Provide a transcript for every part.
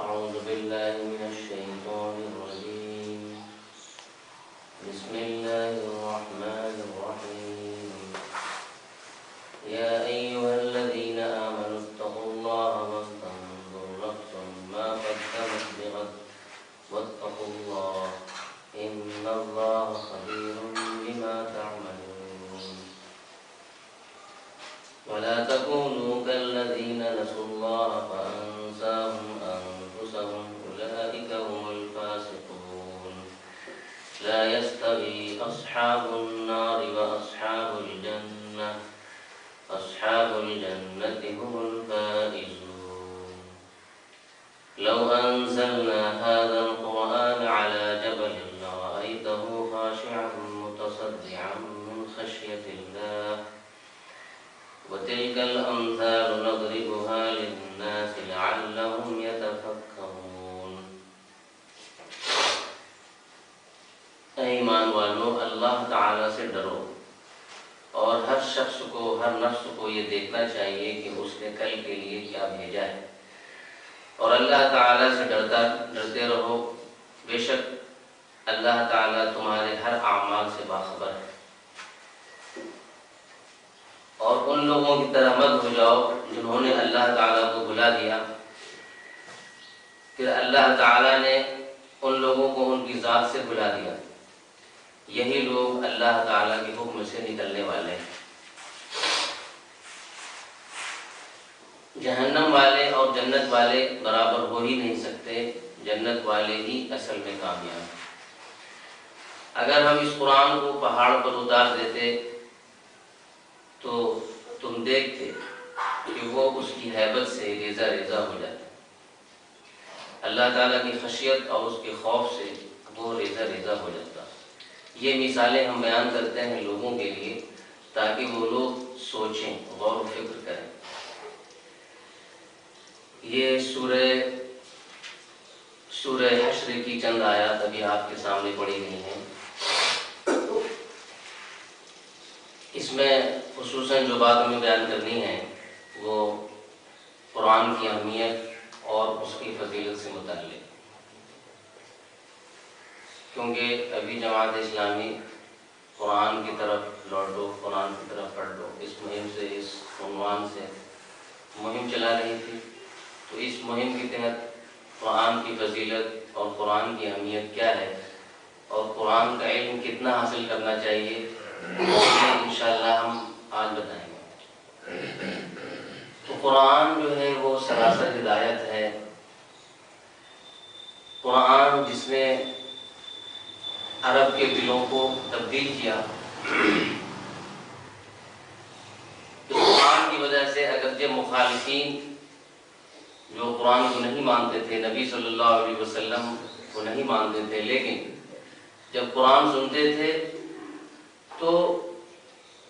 أعوذ بالله من الشيطان الرجيم. بسم الله الرحمن الرحيم. يا أيها الذين آمنوا اتقوا الله ولتنظر نفس ما قدمت لغد واتقوا الله إن الله خبير بما تعملون. ولا تكونوا كالذين نسوا الله فأنساهم أنفسهم أولئك هم الفاسقون. لا يستوي أصحاب النار وأصحاب الجنة أصحاب الجنة هم الفائزون. لو أنزلنا هذا القرآن على جبل لرأيته خاشعا متصدعا من خشية الله وتلك الأمثال نضربها للناس لعلهم يتفكرون. اے ایمان والو، اللہ تعالیٰ سے ڈرو اور ہر شخص کو، ہر نفس کو یہ دیکھنا چاہیے کہ اس نے کل کے لیے کیا بھیجا ہے، اور اللہ تعالیٰ سے ڈرتے رہو، بے شک اللہ تعالیٰ تمہارے ہر اعمال سے باخبر ہے۔ اور ان لوگوں کی طرح مت ہو جاؤ جنہوں نے اللہ تعالیٰ کو بھلا دیا، پھر اللہ تعالیٰ نے ان لوگوں کو ان کی ذات سے بھلا دیا۔ یہی لوگ اللہ تعالیٰ کے حکم سے نکلنے والے ہیں۔ جہنم والے اور جنت والے برابر ہو ہی نہیں سکتے، جنت والے ہی اصل میں کامیاب ہیں۔ اگر ہم اس قرآن کو پہاڑ پر اتار دیتے تو تم دیکھتے کہ وہ اس کی ہیبت سے ریزہ ریزہ ہو جاتا، اللہ تعالیٰ کی خشیت اور اس کے خوف سے وہ ریزہ ریزہ ہو جاتا۔ یہ مثالیں ہم بیان کرتے ہیں لوگوں کے لیے تاکہ وہ لوگ سوچیں، غور و فکر کریں۔ یہ سورہ حشر کی چند آیات ابھی آپ کے سامنے پڑھی گئی ہیں۔ اس میں خصوصاً جو بات ہمیں بیان کرنی ہے وہ قرآن کی اہمیت اور اس کی فضیلت سے متعلق، کیونکہ ابھی جماعت اسلامی قرآن کی طرف لوٹو، قرآن کی طرف پڑھ لو، اس مہم سے، اس عنوان سے مہم چلا رہی تھی۔ تو اس مہم کے تحت قرآن کی فضیلت اور قرآن کی اہمیت کیا ہے اور قرآن کا علم کتنا حاصل کرنا چاہیے، انشاءاللہ ہم آج بتائیں گے۔ تو قرآن جو ہے وہ سراسر ہدایت ہے۔ قرآن جس نے عرب کے دلوں کو تبدیل کیا، اس قرآن کی وجہ سے اگرچہ مخالفین جو قرآن کو نہیں مانتے تھے، نبی صلی اللہ علیہ وسلم کو نہیں مانتے تھے، لیکن جب قرآن سنتے تھے تو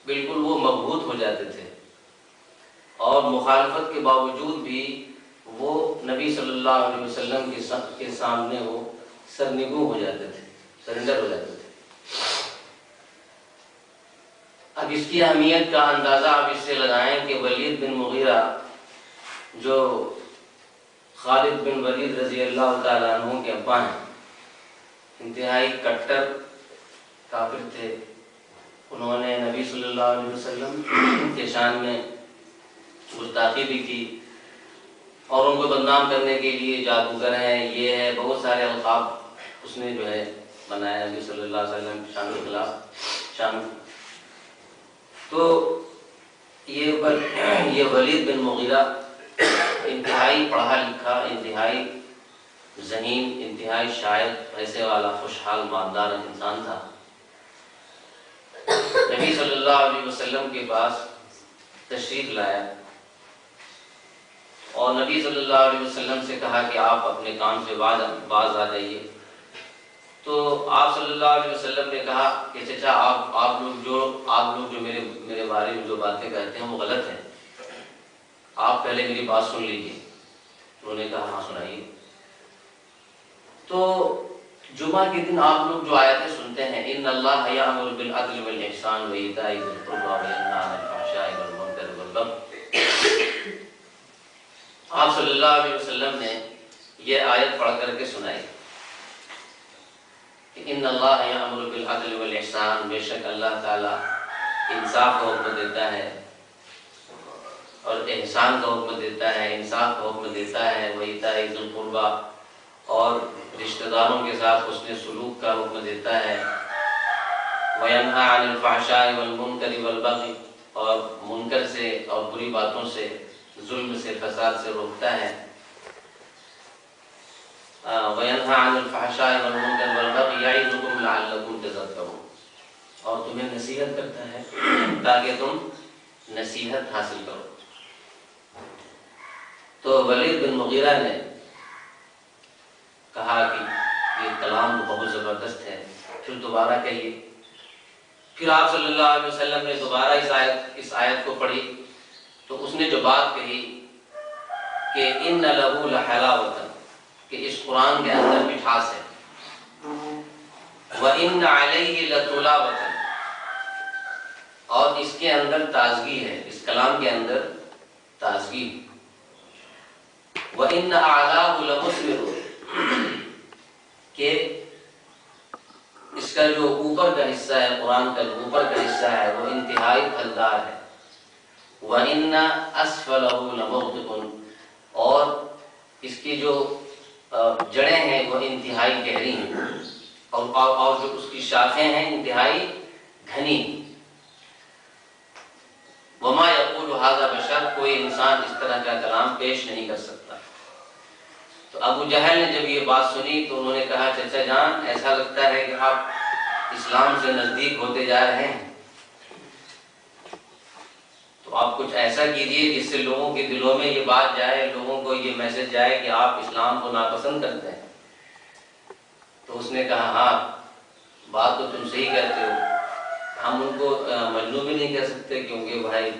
بالکل وہ مبہوت ہو جاتے تھے، اور مخالفت کے باوجود بھی وہ نبی صلی اللہ علیہ وسلم کے سامنے وہ سرنگو ہو جاتے تھے، سرنڈر ہو جاتے تھے۔ اب اس کی اہمیت کا اندازہ آپ اس سے لگائیں کہ ولید بن مغیرہ جو خالد بن ولید رضی اللہ تعالیٰ عنہ کے ابا ہیں، انتہائی کٹر کافر تھے۔ انہوں نے نبی صلی اللہ علیہ وسلم کے شان میں گستاخی بھی کی، اور ان کو بدنام کرنے کے لیے جادوگر ہیں، یہ ہے، بہت سارے القاب اس نے جو ہے بنایا نبی صلی اللہ علیہ وسلم کی شان کے خلاف شان۔ تو یہ ولید بن مغیرہ انتہائی پڑھا لکھا، انتہائی ذہین، انتہائی شاعر، پیسے والا، خوشحال، مالدار انسان تھا۔ نبی صلی اللہ علیہ وسلم کے پاس تشریف لایا اور نبی صلی اللہ علیہ وسلم سے کہا کہ آپ اپنے کام سے باز آ جائیے۔ تو آپ صلی اللہ علیہ وسلم نے کہا کہ چچا آپ لوگ جو میرے بارے میں جو باتیں کہتے ہیں وہ غلط ہیں، آپ پہلے میری بات سن لیجیے۔ انہوں نے کہا ہاں سنائیے۔ تو جمعہ کے دن آپ لوگ جو آیتیں سنتے ہیں، ان اللہ یامر بالعدل والاحسان وایتاء ذی القربی وینہی عن الفحشاء والمنکر والبغی، آپ صلی اللہ علیہ وسلم نے یہ آیت پڑھ کر کے سنائی کہ ان اللہ یأمر بالعدل والاحسان، بے شک اللہ تعالیٰ انصاف کا حکم دیتا ہے اور احسان کا حکم دیتا ہے، انصاف کا حکم دیتا ہے، وایتاء ذی القربیٰ اور رشتہ داروں کے ساتھ حسن سلوک کا حکم دیتا ہے، وینہی عن الفحشاء والمنکر والبغی، اور منکر سے اور بری باتوں سے، ظلم سے، فساد سے روکتا ہے، وینہی عن الفحشاء والمنکر والبغی یعظکم لعلکم تذکرون، اور تمہیں نصیحت کرتا ہے تاکہ تم نصیحت حاصل کرو۔ تو ولید بن مغیرہ نے کہا کہ یہ کلام تو بہت زبردست ہے، پھر دوبارہ کہیے۔ پھر آپ صلی اللہ علیہ وسلم نے دوبارہ اس آیت کو پڑھی تو اس نے جو بات کہی کہ ان لہ لحلاوۃ، کہ اس قرآن کے اندر مٹھاس ہے، وَإِنَّ عَلَيْهِ لَطُلَاوَةً، اور اس کے اندر تازگی ہے، اس کلام کے اندر تازگی، وَإِنَّ أَعْلَاهُ لَمُثْمِرٌ، کہ اس کا جو اوپر کا حصہ ہے، قرآن کا جو اوپر کا حصہ ہے وہ انتہائی پھلدار ہے، وَإِنَّ أَسْفَلَهُ لَمُغْدِقٌ، اور اس کی جو جڑیں ہیں وہ انتہائی گہری ہیں، اور جو اس کی شاخیں ہیں انتہائی گھنی۔ وما یقول ھذا بشر، کوئی انسان اس طرح کا کلام پیش نہیں کر سکتا۔ تو ابو جہل نے جب یہ بات سنی تو انہوں نے کہا چچا جان، ایسا لگتا ہے کہ آپ اسلام سے نزدیک ہوتے جا رہے ہیں، تو آپ کچھ ایسا کیجئے جس سے لوگوں کے دلوں میں یہ بات جائے، لوگوں کو یہ میسج جائے کہ آپ اسلام کو ناپسند کرتے ہیں۔ تو اس نے کہا ہاں بات تو تم صحیح کہتے ہو، ہم ان کو مجنون بھی نہیں کہہ سکتے کیونکہ بھائی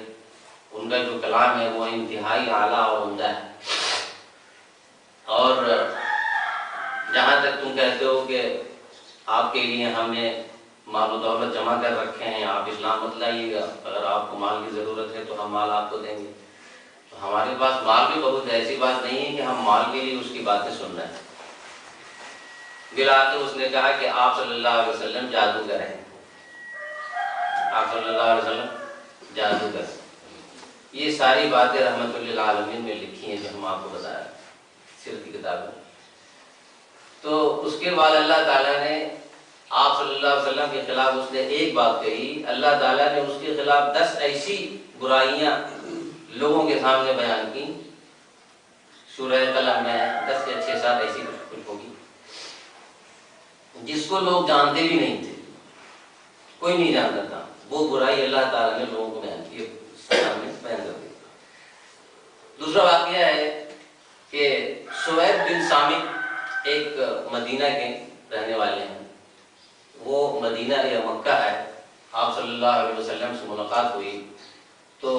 ان کا جو کلام ہے وہ انتہائی اعلیٰ اور عمدہ ہے، اور جہاں تک تم کہتے ہو کہ آپ کے لیے ہم نے مال و دولت جمع کر رکھے ہیں، آپ اسلام مت لائیے گا، اگر آپ کو مال کی ضرورت ہے تو ہم مال آپ کو دیں گے، تو ہمارے پاس مال بھی بہت ہے، ایسی بات نہیں ہے کہ ہم مال کے لیے اس کی باتیں سن رہے ہیں۔ بالآخر اس نے کہا کہ آپ صلی اللہ علیہ وسلم جادوگر ہیں، آپ صلی اللہ علیہ وسلم جادوگر ہیں۔ یہ ساری باتیں رحمت للعالمین میں لکھی ہیں جو ہم آپ کو بتایا سیرت کی کتاب میں۔ تو اس کے بعد اللہ تعالیٰ نے آپ صلی اللہ علیہ وسلم کے خلاف اس نے ایک بات کہی، اللہ تعالیٰ نے اس کے خلاف 10 ایسی برائیاں لوگوں کے سامنے بیان کی، سورہ قلم میں 10 یا 6-7 ایسی کچھ ہوگی جس کو لوگ جانتے بھی نہیں تھے، کوئی نہیں جانتا تھا، وہ برائی اللہ تعالیٰ نے لوگوں کو بیان کی، سامنے بیان کر دی۔ دوسرا واقعہ ہے کہ سوید بن سامت ایک مدینہ کے رہنے والے ہیں، وہ مدینہ یا مکہ ہے، آپ صلی اللہ علیہ وسلم سے ملاقات ہوئی تو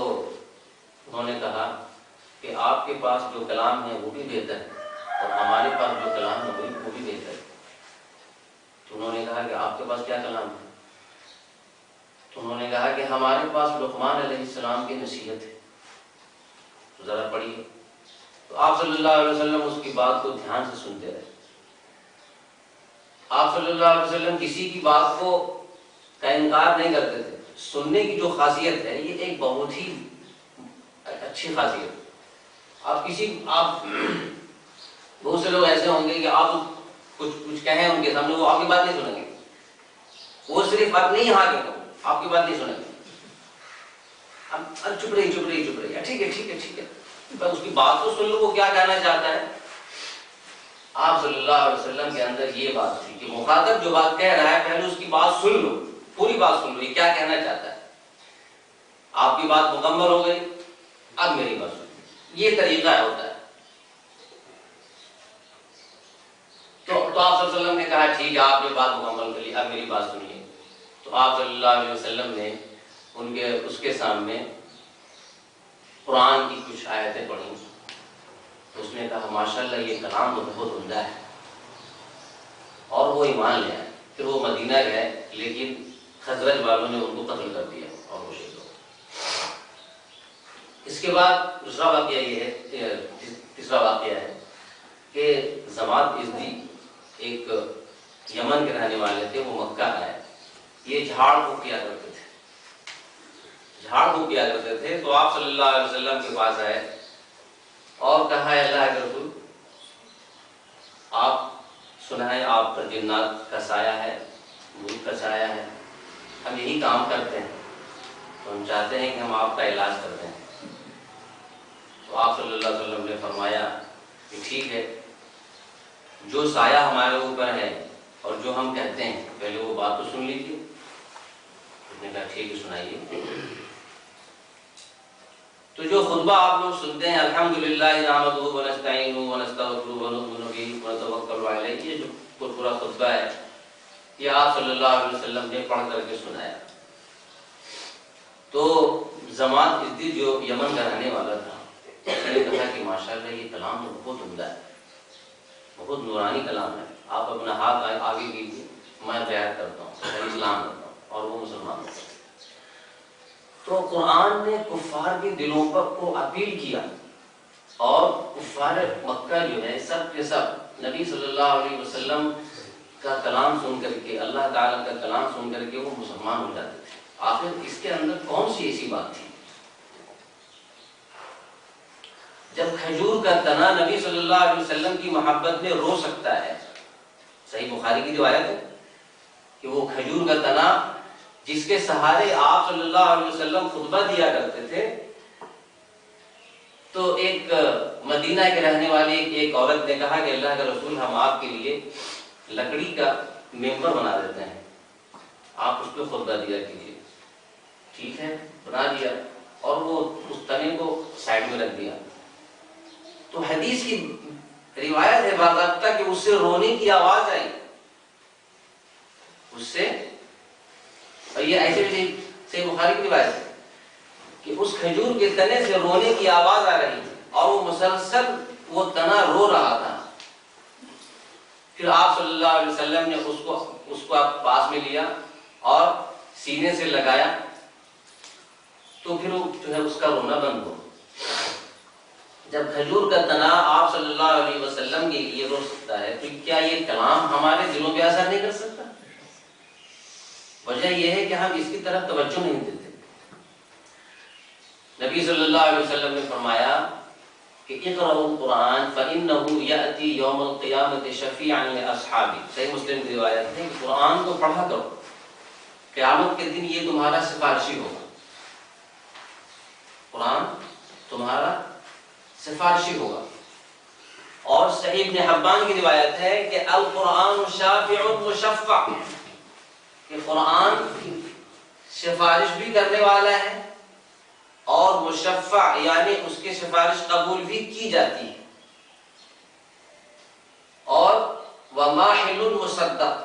انہوں نے کہا کہ آپ کے پاس جو کلام ہے وہ بھی بہتر ہے اور ہمارے پاس جو کلام ہے وہ بھی بہتر ہے۔ تو انہوں نے کہا کہ آپ کے پاس کیا کلام ہے؟ تو انہوں نے کہا کہ ہمارے پاس لقمان علیہ السلام کی نصیحت ہے، تو ذرا پڑھیے۔ تو آپ صلی اللہ علیہ وسلم اس کی بات کو دھیان سے سنتے رہے۔ آپ صلی اللہ علیہ وسلم کسی کی بات کو کا انکار نہیں کرتے تھے، سننے کی جو خاصیت ہے یہ ایک بہت ہی اچھی خاصیت ہے۔ آپ بہت سے لوگ ایسے ہوں گے کہ آپ کچھ کہیں ان کے سامنے وہ آپ کی بات نہیں سنیں گے، وہ صرف بات نہیں یہاں کے آپ کی بات نہیں سنیں گے، اب چپ رہی ٹھیک ہے بس اس کی بات تو سن لو وہ کیا کہنا چاہتا ہے۔ آپ صلی اللہ علیہ وسلم کے اندر یہ بات تھی کہ مخاطب جو بات کہہ رہا ہے پہلے اس کی بات سن لو، پوری بات سن لو، یہ کیا کہنا چاہتا ہے، آپ کی بات مکمل ہو گئی اب میری بات سن، یہ طریقہ ہوتا ہے۔ تو آپ صلی اللہ علیہ وسلم نے کہا ٹھیک ہے آپ یہ بات مکمل کر لی، اب میری بات سنیے۔ تو آپ صلی اللہ علیہ وسلم نے اس کے سامنے قرآن کی کچھ آیتیں پڑھی، تو اس نے کہا ماشاءاللہ یہ کلام تو بہت عمدہ ہے، اور وہ ایمان لے آئے۔ پھر وہ مدینہ گئے لیکن خزرج والوں نے ان کو قتل کر دیا اور وہ شہید ہو گئے۔ اس کے بعد دوسرا واقعہ یہ ہے، تیسرا واقعہ ہے کہ ضماد ازدی ایک یمن کے رہنے والے تھے، وہ مکہ آئے، یہ جھاڑ پھونک کیا کرتے تھے، تو آپ صلی اللہ علیہ وسلم کے پاس آئے اور کہا ہے اللہ کے رسول، آپ سنا ہے آپ پر جنات کا سایہ ہے، بھوت کا سایہ ہے، ہم یہی کام کرتے ہیں، تو ہم چاہتے ہیں کہ ہم آپ کا علاج کرتے ہیں۔ تو آپ صلی اللہ علیہ وسلم نے فرمایا کہ ٹھیک ہے، جو سایہ ہمارے اوپر ہے اور جو ہم کہتے ہیں پہلے وہ بات تو سن لیجیے۔ اس نے کہا ٹھیک ہے سنائیے۔ تو جو خطبہ آپ لوگ سنتے ہیں الحمدللہ نحمدہ ونستعینہ ونستغفرہ ونؤمن بہ ونتوکل علیہ، یہ جو پورا خطبہ ہے یہ آپ صلی اللہ علیہ وسلم نے پڑھ کر کے سنایا۔ تو ضماد ازدی جو یمن کا رہنے والا تھا، اس نے کہا کہ ماشاءاللہ یہ کلام تو بہت عمدہ ہے، بہت نورانی کلام ہے، آپ اپنا ہاتھ آگے کیجیے، میں بیعت کرتا ہوں، میں اسلام کرتا ہوں، اور وہ مسلمان ہوتا ہے۔ تو قرآن نے کفار کے دلوں پر کو اپیل کیا، اور کفار مکہ جو ہے سب کے سب نبی صلی اللہ علیہ وسلم کا کلام سن کر کے، اللہ تعالیٰ کا کلام سن کر کے وہ مسلمان ہو جاتے تھے۔ آخر اس کے اندر کون سی ایسی بات تھی؟ جب کھجور کا تنا نبی صلی اللہ علیہ وسلم کی محبت میں رو سکتا ہے، صحیح بخاری کی روایت ہے کہ وہ کھجور کا تنا جس کے سہارے آپ صلی اللہ علیہ وسلم خطبہ دیا کرتے تھے، تو ایک مدینہ کے رہنے والی ایک عورت نے کہا کہ اللہ کا رسول، ہم آپ کے لیے لکڑی کا ممبر بنا دیتے ہیں، آپ اس پہ خطبہ دیا کیجیے۔ ٹھیک ہے، بنا دیا، اور وہ اس تنے کو سائڈ میں رکھ دیا۔ تو حدیث کی روایت ہے باضابطہ کہ اس سے رونے کی آواز آئی، اس سے، اور یہ ایسے بھی صحیح بخاری کی روایت ہے کہ اس کھجور کے تنے سے رونے کی آواز آ رہی تھی، اور وہ مسلسل وہ تنا رو رہا تھا۔ پھر آپ صلی اللہ علیہ وسلم نے اس کو پاس میں لیا اور سینے سے لگایا، تو پھر وہ جو ہے اس کا رونا بند ہو۔ جب کھجور کا تنا آپ صلی اللہ علیہ وسلم کے لیے رو سکتا ہے، تو کیا یہ کلام ہمارے دلوں پہ اثر نہیں کر سکتا؟ وجہ یہ ہے کہ ہم اس کی طرف توجہ نہیں دیتے۔ نبی صلی اللہ علیہ وسلم نے فرمایا کہ اقرأوا القرآن فإنه يأتي يوم القیامة شفیعا لأصحابہ، صحیح مسلم کی روایت ہے کہ قرآن کو پڑھا کرو، قیامت کے دن یہ تمہارا سفارشی ہوگا، قرآن تمہارا سفارشی ہوگا۔ اور صحیح ابن حبان کی روایت ہے کہ القرآن شافع مشفع، کہ قرآن سفارش بھی کرنے والا ہے اور مشفع یعنی اس کی سفارش قبول بھی کی جاتی ہے، اور وماحل مصدق،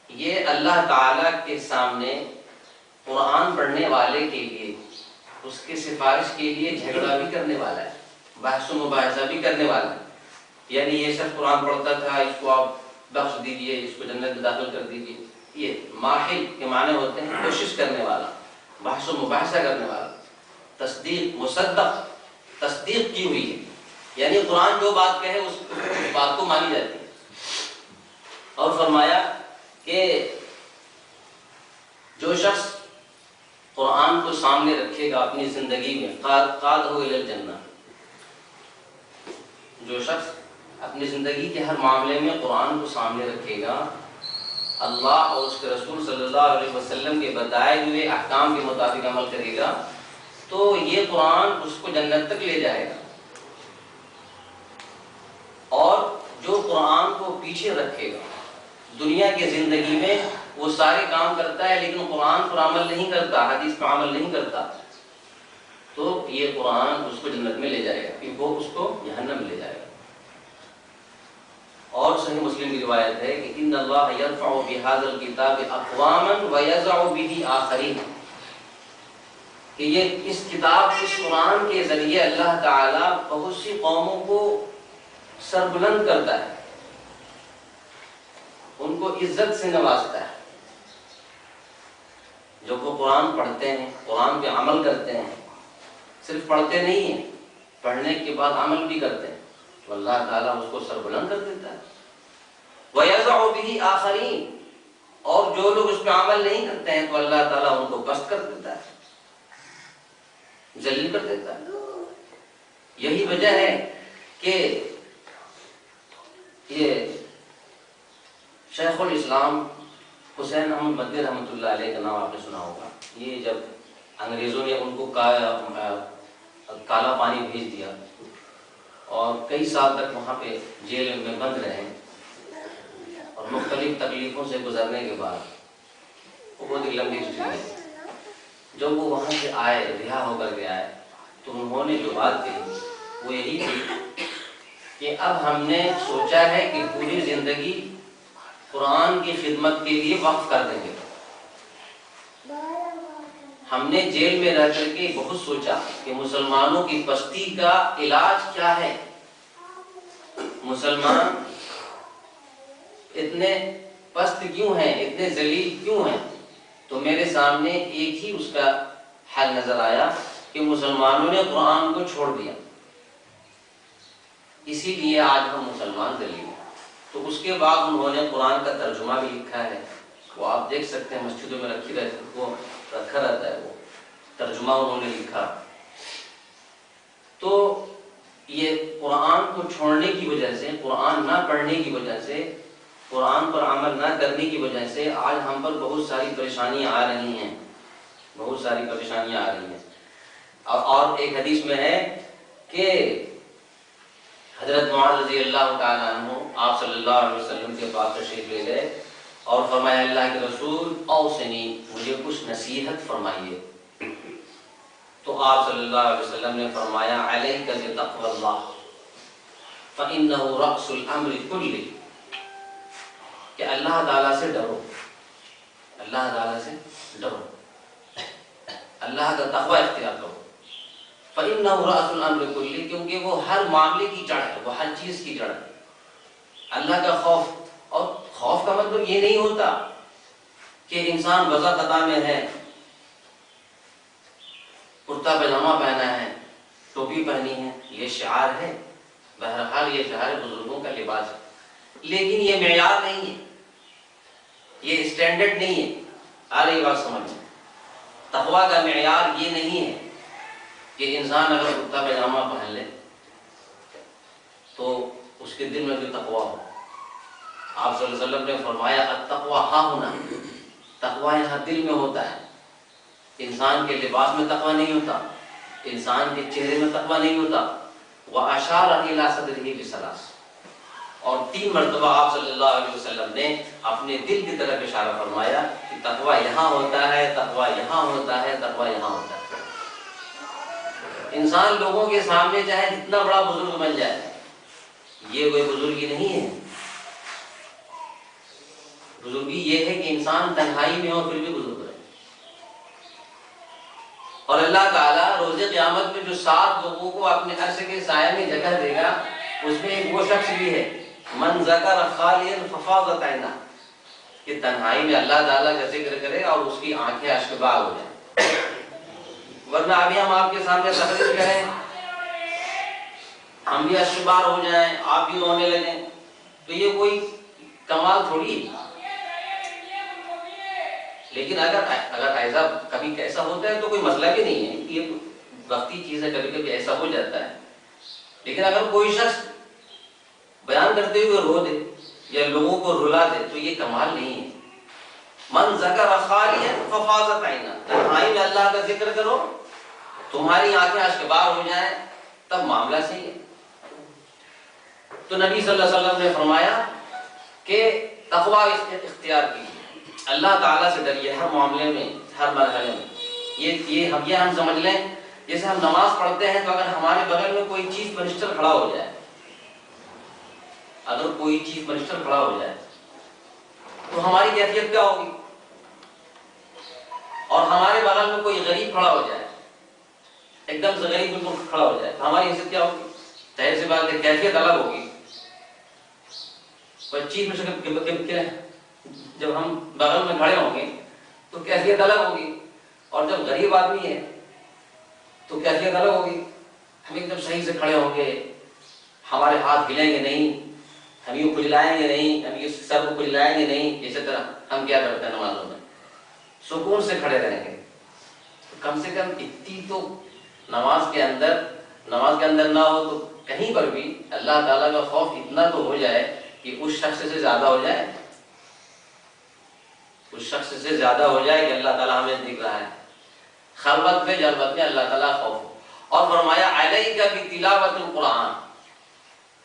یہ اللہ تعالی کے سامنے قرآن پڑھنے والے کے لیے، اس کے سفارش کے لیے جھگڑا بھی کرنے والا ہے، بحث و مباحثہ بھی کرنے والا ہے۔ یعنی یہ شخص قرآن پڑھتا تھا، اس کو آپ بخش دیجئے، اس کو جنت میں داخل کر دیجئے۔ یہ ماحل کے معنی ہوتے ہیں کوشش کرنے والا، بحث و مباحثہ کرنے والا۔ تصدیق، مصدق، تصدیق کی ہوئی ہے، یعنی قرآن جو بات کہے اس بات کو مانی جاتی ہے۔ اور فرمایا کہ جو شخص قرآن کو سامنے رکھے گا اپنی زندگی میں، قادہ الی الجنہ، جو شخص اپنی زندگی کے ہر معاملے میں قرآن کو سامنے رکھے گا، اللہ اور اس کے رسول صلی اللہ علیہ وسلم کے بتائے ہوئے احکام کے مطابق عمل کرے گا، تو یہ قرآن اس کو جنت تک لے جائے گا۔ اور جو قرآن کو پیچھے رکھے گا، دنیا کی زندگی میں وہ سارے کام کرتا ہے لیکن قرآن پر عمل نہیں کرتا، حدیث پر عمل نہیں کرتا، تو یہ قرآن اس کو جنت میں لے جائے گا، کہ وہ اس کو جہنم میں لے جائے گا۔ اور صحیح مسلم کی روایت ہے کہ ان اللہ یرفع بهذا الکتاب اقواما ویضع به آخرین، کہ یہ اس کتاب، اس قرآن کے ذریعے اللہ تعالیٰ بہت سی قوموں کو سربلند کرتا ہے، ان کو عزت سے نوازتا ہے۔ جو وہ قرآن پڑھتے ہیں، قرآن پہ عمل کرتے ہیں، صرف پڑھتے نہیں ہیں، پڑھنے کے بعد عمل بھی کرتے ہیں، تو اللہ تعالیٰ اس کو سربلند کر دیتا ہے. وَيَضَعُ بِهِ آخَرِينَ، اور جو لوگ اس پہ عمل نہیں کرتے ہیں تو اللہ تعالیٰ ان کو پست کر دیتا ہے، ذلیل کر دیتا ہے. یہی وجہ ہے کہ یہ شیخ الاسلام حسین احمد مدنی رحمۃ اللہ علیہ کا نام آپ نے سنا ہوگا. یہ جب انگریزوں نے ان کو کالا پانی بھیج دیا اور کئی سال تک وہاں پہ جیل میں بند رہے اور مختلف تکلیفوں سے گزرنے کے بعد، وہ بہت لمبی ہسٹری ہے، جب وہ وہاں سے آئے، رہا ہو کر کے آئے، تو انہوں نے جو بات کہی وہ یہی تھی کہ اب ہم نے سوچا ہے کہ پوری زندگی قرآن کی خدمت کے لیے وقف کر دیں گے. ہم نے جیل میں رہ کر کے بہت سوچا کہ مسلمانوں کی پستی کا علاج کیا ہے، مسلمان اتنے پست کیوں ہیں، اتنے ذلیل کیوں ہیں. تو میرے سامنے ایک ہی اس کا حل نظر آیا کہ مسلمانوں نے قرآن کو چھوڑ دیا، اسی لیے آج ہم مسلمان ذلیل ہیں. تو اس کے بعد انہوں نے قرآن کا ترجمہ بھی لکھا ہے، وہ آپ دیکھ سکتے ہیں مسجدوں میں رکھا رہتا ہے، وہ ترجمہ انہوں نے لکھا. تو یہ قرآن کو چھوڑنے کی وجہ سے، قرآن نہ پڑھنے کی وجہ سے، قرآن پر عمل نہ کرنے کی وجہ سے آج ہم پر بہت ساری پریشانیاں آ رہی ہیں، بہت ساری پریشانیاں آ رہی ہیں. اور ایک حدیث میں ہے کہ حضرت معاذ رضی اللہ تعالیٰ عنہ آپ صلی اللہ علیہ وسلم کے پاس تشریف لے گئے اور فرمایا اللہ کے رسول اوصنی، مجھے کچھ نصیحت فرمائیے. تو آپ صلی اللہ علیہ وسلم نے فرمایا علیک بتقوی اللہ فإنہ رأس الامر کلہ، کہ اللہ تعالیٰ سے ڈرو، اللہ تعالیٰ سے ڈرو، اللہ کا تقوی اختیار کرو. فإنہ رأس الامر کلہ، کیونکہ وہ ہر معاملے کی جڑ ہے، وہ ہر چیز کی جڑ ہے. اللہ کا خوف، اور خوف کا مطلب یہ نہیں ہوتا کہ انسان وضع خطا میں ہے، کرتا پاجامہ پہنا ہے، ٹوپی پہنی ہے، یہ شعار ہے، بہرحال یہ شعار بزرگوں کا لباس ہے، لیکن یہ معیار نہیں ہے، یہ اسٹینڈرڈ نہیں ہے. آ رہی بات سمجھ؟ تقوی کا معیار یہ نہیں ہے کہ انسان اگر کرتا پاجامہ پہن لے تو اس کے دل میں بھی تقوی ہو. آپ صلی اللہ علیہ وسلم نے فرمایا التقوی ہاں ہونا، تقوی یہاں دل میں ہوتا ہے. انسان کے لباس میں تقوی نہیں ہوتا، انسان کے چہرے میں تقوی نہیں ہوتا. وَأَشَارَ إِلَىٰ صَدْرِهِ بِثَلَاثٍ، اور 3 مرتبہ آپ صلی اللہ علیہ وسلم نے اپنے دل کی طرف اشارہ فرمایا کہ تقوی یہاں ہوتا ہے، تقوی یہاں ہوتا ہے، تقوی یہاں ہوتا ہے. انسان لوگوں کے سامنے چاہے جتنا بڑا بزرگ بن جائے، یہ کوئی بزرگی نہیں ہے. بزرگی یہ ہے کہ انسان تنہائی میں ہو پھر بھی بزرگ رہے. اور اللہ تعالیٰ روز قیامت میں جو 7 لوگوں کو اپنے عرش کے سائے میں جگہ دے گا، اس میں ایک وہ شخص بھی ہے من ذکر خالیا ففاضت عینہ، کہ تنہائی میں اللہ تعالیٰ کا ذکر کرے اور اس کی آنکھیں اشکبار ہو جائیں. ورنہ ابھی ہم آپ کے سامنے تقریر کریں، ہم بھی اشکبار ہو جائیں، آپ بھی رونے لگیں، تو یہ کوئی کمال تھوڑی ہے. لیکن اگر ایسا کبھی ایسا ہوتا ہے تو کوئی مسئلہ بھی نہیں ہے، یہ وقتی چیز ہے، کبھی کبھی ایسا ہو جاتا ہے. لیکن اگر کوئی شخص بیان کرتے ہوئے رو دے یا لوگوں کو رلا دے تو یہ کمال نہیں ہے. من ذکر خالیا ففاضت عینہ، تنہائی میں اللہ کا ذکر کرو، تمہاری آنکھیں اشکبار ہو جائیں، تب معاملہ صحیح ہے. تو نبی صلی اللہ علیہ وسلم نے فرمایا کہ تقوی اختیار کیجیے، اللہ تعالیٰ سے ڈریے ہر معاملے میں، ہر مرحلے میں. یہ ہم سمجھ لیں جیسے ہم نماز پڑھتے ہیں تو اگر ہمارے بغل میں کوئی چیف منسٹر کھڑا ہو جائے، اگر کوئی چیف منسٹر کھڑا ہو جائے تو ہماری کیفیت کیا ہوگی؟ اور ہمارے بغل میں کوئی غریب کھڑا ہو جائے، ایک دم سے غریب بالکل کھڑا ہو جائے تو ہماری حیثیت کیا ہوگی؟ ظاہر سی بات ہے کیفیت الگ ہوگی. چیف منسٹر جب ہم بغل میں کھڑے ہوں گے تو کیفیت الگ ہوگی، اور جب غریب آدمی ہے تو کیفیت الگ ہوگی. ہم ایک دم صحیح سے کھڑے ہوں گے، ہمارے ہاتھ ہلیں گے نہیں، ہم یوں کھلائیں گے نہیں، ہم یہ سر کو کھلائیں گے نہیں، اسی طرح ہم کیا کرتے ہیں نمازوں میں سکون سے کھڑے رہیں گے. کم سے کم اتنی تو نماز کے اندر نہ ہو تو کہیں پر بھی اللہ تعالیٰ کا خوف اتنا تو ہو جائے کہ اس شخص سے زیادہ ہو جائے، اس شخص سے زیادہ ہو جائے کہ اللہ تعالیٰ ہمیں دیکھ رہا ہے. خلوت میں جلوت میں اللہ تعالیٰ خوف ہو. اور فرمایا علیک بتلاوت القرآن،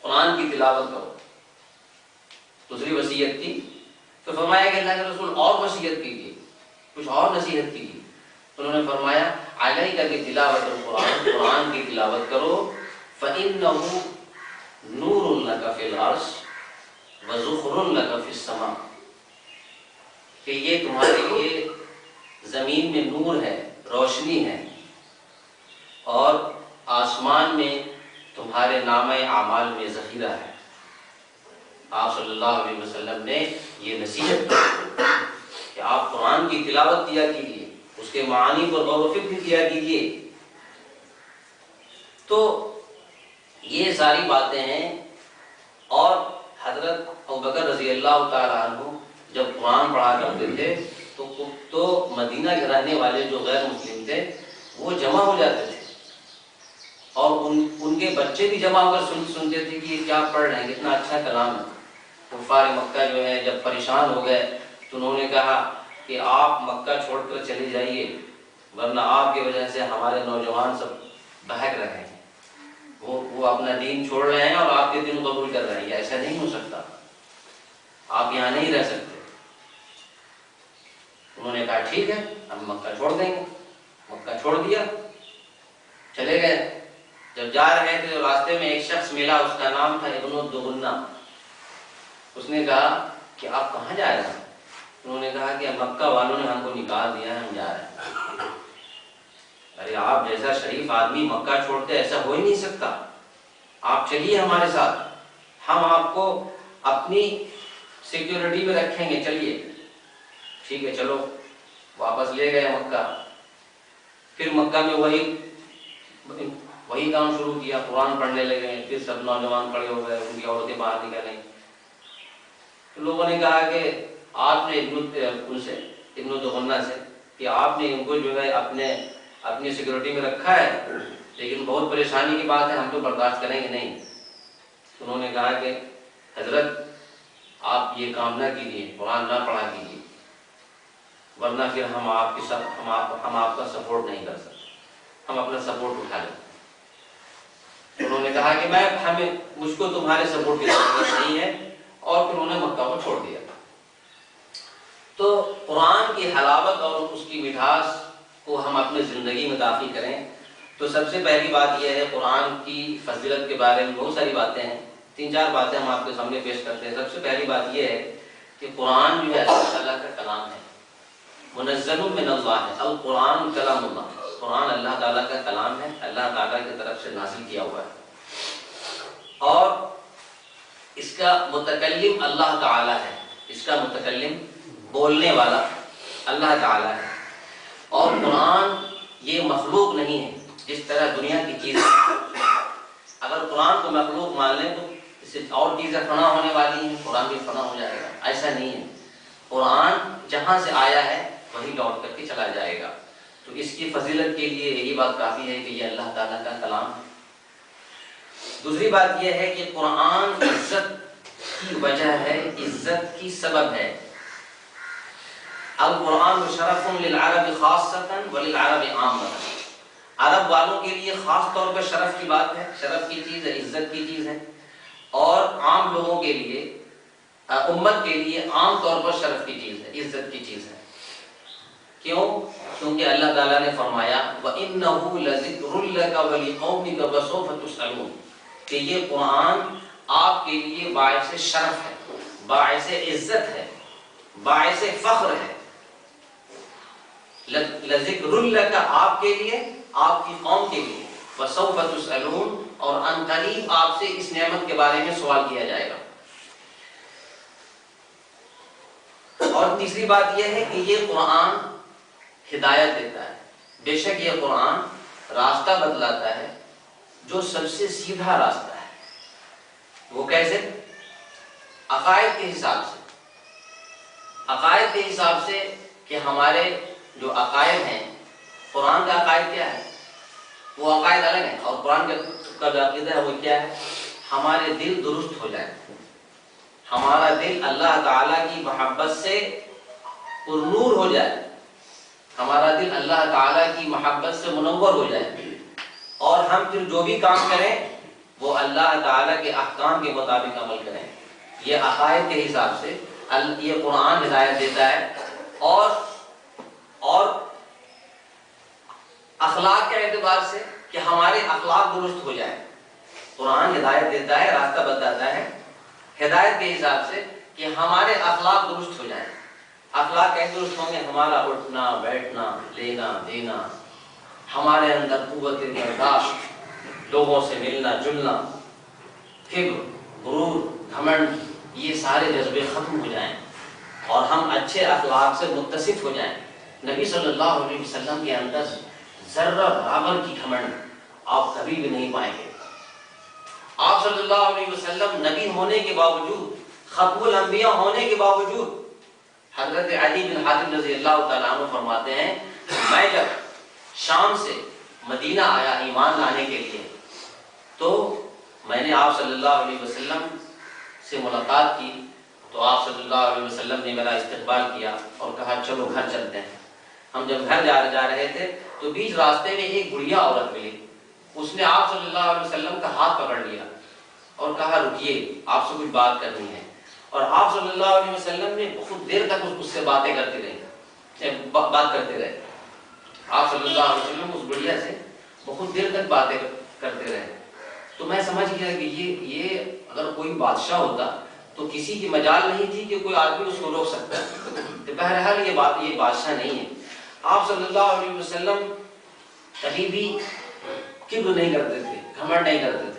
قرآن کی تلاوت کرو. دوسری وصیت تھی. تو فرمایا کہ اللہ کے رسول اور وصیت کیجیے، کچھ اور نصیحت کیجیے. انہوں نے فرمایا علیک بتلاوت القرآن، قرآن کی تلاوت کرو. فإنہ نور لک فی العرش وذخر لک فی السماء، کہ یہ تمہارے لیے زمین میں نور ہے، روشنی ہے، اور آسمان میں تمہارے نامہ اعمال میں ذخیرہ ہے. آپ صلی اللہ علیہ وسلم نے یہ نصیحت کی کہ آپ قرآن کی تلاوت کیا کیجیے، اس کے معانی پر غور و فکر کیا کیجیے. تو یہ ساری باتیں ہیں. اور حضرت ابوبکر رضی اللہ تعالیٰ عنہ جب قرآن پڑھا کرتے تھے تو مدینہ کے رہنے والے جو غیر مسلم تھے وہ جمع ہو جاتے تھے، اور ان کے بچے بھی جمع ہو کر سنتے تھے کہ یہ کیا پڑھ رہے ہیں، کتنا اچھا کلام ہے. کفار مکہ جو ہے جب پریشان ہو گئے تو انہوں نے کہا کہ آپ مکہ چھوڑ کر چلے جائیے، ورنہ آپ کی وجہ سے ہمارے نوجوان سب بہک رہے ہیں، وہ اپنا دین چھوڑ رہے ہیں اور آپ کے دین قبول کر رہے ہیں. ایسا نہیں ہو سکتا، آپ یہاں نہیں رہ سکتے. انہوں نے کہا ٹھیک ہے ہم مکہ چھوڑ دیں گے. مکہ چھوڑ دیا، چلے گئے. جب جا رہے تھے تو راستے میں ایک شخص ملا، اس کا نام تھا ابن الدغنہ. اس نے کہا کہ آپ کہاں جا رہے ہیں؟ انہوں نے کہا کہ مکہ والوں نے ہم کو نکال دیا ہے، ہم جا رہے ہیں. ارے آپ جیسا شریف آدمی مکہ چھوڑتے ایسا ہو ہی نہیں سکتا، آپ چلیے ہمارے ساتھ، ہم آپ کو اپنی سیکیورٹی میں رکھیں گے، چلیے. ٹھیک ہے چلو. واپس لے گئے مکہ. پھر مکہ میں وہی کام شروع کیا، قرآن پڑھنے لگے. پھر سب نوجوان کھڑے ہو گئے، ان کی عورتیں باہر نکلیں. تو لوگوں نے کہا کہ آپ نے ابن دغنہ سے کہ آپ نے ان کو جو ہے اپنی سیکورٹی میں رکھا ہے، لیکن بہت پریشانی کی بات ہے، ہم تو برداشت کریں گے نہیں. انہوں نے کہا کہ حضرت آپ یہ کام نہ کیجیے، قرآن نہ پڑھا کیجیے، ورنہ پھر ہم آپ کا سپورٹ نہیں کر سکتے، ہم اپنا سپورٹ اٹھا لیں. انہوں نے کہا کہ مجھ کو تمہارے سپورٹ کی ضرورت نہیں ہے، اور پھر انہوں نے مکہ کو چھوڑ دیا. تو قرآن کی حلاوت اور اس کی مٹھاس کو ہم اپنی زندگی میں داخل کریں. تو سب سے پہلی بات یہ ہے، قرآن کی فضیلت کے بارے میں بہت ساری باتیں ہیں، 3-4 باتیں ہم آپ کے سامنے پیش کرتے ہیں. سب سے پہلی بات یہ ہے کہ قرآن جو ہے اللہ تعالیٰ کا کلام ہے، منزل من اللہ ہے. القرآن کلام اللہ، قرآن اللہ تعالیٰ کا کلام ہے، اللہ تعالیٰ کی طرف سے نازل کیا ہوا ہے. اور اس کا متکلم اللہ تعالیٰ ہے، اس کا متکلم بولنے والا اللہ تعالیٰ ہے. اور قرآن یہ مخلوق نہیں ہے جس طرح دنیا کی چیز. اگر قرآن کو مخلوق مان لیں تو اس سے اور چیزیں فنا ہونے والی ہیں، قرآن بھی فنا ہو جائے گا. ایسا نہیں ہے، قرآن جہاں سے آیا ہے وہیں لوٹ کر کے چلا جائے گا. تو اس کی فضیلت کے لیے یہی بات کافی ہے کہ یہ اللہ تعالیٰ کا کلام ہے. دوسری بات یہ ہے کہ قرآن عزت کی وجہ ہے، عزت کی سبب ہے. القرآن شرف للعرب خاصۃ وللعرب عامۃ. عرب والوں کے لیے خاص طور پر شرف کی بات ہے، شرف کی چیز ہے، عزت کی چیز ہے. اور عام لوگوں کے لیے، امت کے لیے عام طور پر شرف کی چیز ہے، عزت کی چیز ہے. کیوں؟ کیونکہ اللہ تعالیٰ نے فرمایا وَإِنَّهُ لَذِكْرٌ لَكَ وَلِقَوْمِكَ وَسَوْفَ تُسْأَلُونَ، کہ یہ قرآن آپ کے لیے باعث شرف ہے، باعث عزت ہے، باعث فخر ہے. لَذِكْرٌ لَكَ آپ کے لیے، آپ کی قوم کے لیے، وَسَوْفَ تُسْأَلُونَ اور ان قریب آپ سے اس نعمت کے بارے میں سوال کیا جائے گا. اور تیسری بات یہ ہے کہ یہ قرآن ہدایت دیتا ہے. بے شک یہ قرآن راستہ بتلاتا ہے جو سب سے سیدھا راستہ ہے. وہ کیسے؟ عقائد کے حساب سے، عقائد کے حساب سے کہ ہمارے جو عقائد ہیں، قرآن کا عقائد کیا ہے؟ وہ عقائد الگ ہیں، اور قرآن کا جو عقیدہ ہے وہ کیا ہے؟ ہمارے دل درست ہو جائے، ہمارا دل اللہ تعالیٰ کی محبت سے پرنور ہو جائے، ہمارا دل اللہ تعالیٰ کی محبت سے منور ہو جائے، اور ہم پھر جو بھی کام کریں وہ اللہ تعالیٰ کے احکام کے مطابق عمل کریں۔ یہ عقائد کے حساب سے یہ قرآن ہدایت دیتا ہے، اور اخلاق کے اعتبار سے کہ ہمارے اخلاق درست ہو جائیں۔ قرآن ہدایت دیتا ہے، راستہ بتاتا ہے ہدایت کے حساب سے کہ ہمارے اخلاق درست ہو جائیں۔ اخلاق کیسے درست ہوں گے؟ ہمارا اٹھنا بیٹھنا، لینا دینا، ہمارے اندر قوت برداشت، لوگوں سے ملنا جلنا، کبر، غرور، گھمنڈ، یہ سارے جذبے ختم ہو جائیں اور ہم اچھے اخلاق سے متصف ہو جائیں۔ نبی صلی اللہ علیہ وسلم کے اندر ذرہ برابر کی گھمنڈ آپ کبھی بھی نہیں پائیں گے۔ آپ صلی اللہ علیہ وسلم نبی ہونے کے باوجود، ختم الانبیاء ہونے کے باوجود، حضرت علی بن حاتم رضی اللہ تعالیٰ عنہ فرماتے ہیں میں جب شام سے مدینہ آیا ایمان لانے کے لیے تو میں نے آپ صلی اللہ علیہ وسلم سے ملاقات کی، تو آپ صلی اللہ علیہ وسلم نے میرا استقبال کیا اور کہا چلو گھر چلتے ہیں۔ ہم جب گھر جا رہے تھے تو بیچ راستے میں ایک بڑھیا عورت ملی، اس نے آپ صلی اللہ علیہ وسلم کا ہاتھ پکڑ لیا اور کہا رکیے، آپ سے کچھ بات کرنی ہے، اور آپ صلی اللہ علیہ وسلم نے بہت دیر تک اس سے بات کرتے رہے۔ آپ صلی اللہ علیہ وسلم اس بڑھیا سے بہت دیر تک باتیں کرتے رہے۔ تو میں سمجھ گیا کہ یہ اگر کوئی بادشاہ ہوتا تو کسی کی مجال نہیں تھی کہ کوئی آدمی اس کو روک سکتا ہے۔ تو بہرحال یہ بادشاہ نہیں ہے۔ آپ صلی اللہ علیہ وسلم کبھی بھی کبر نہیں کرتے تھے، گھمنڈ نہیں کرتے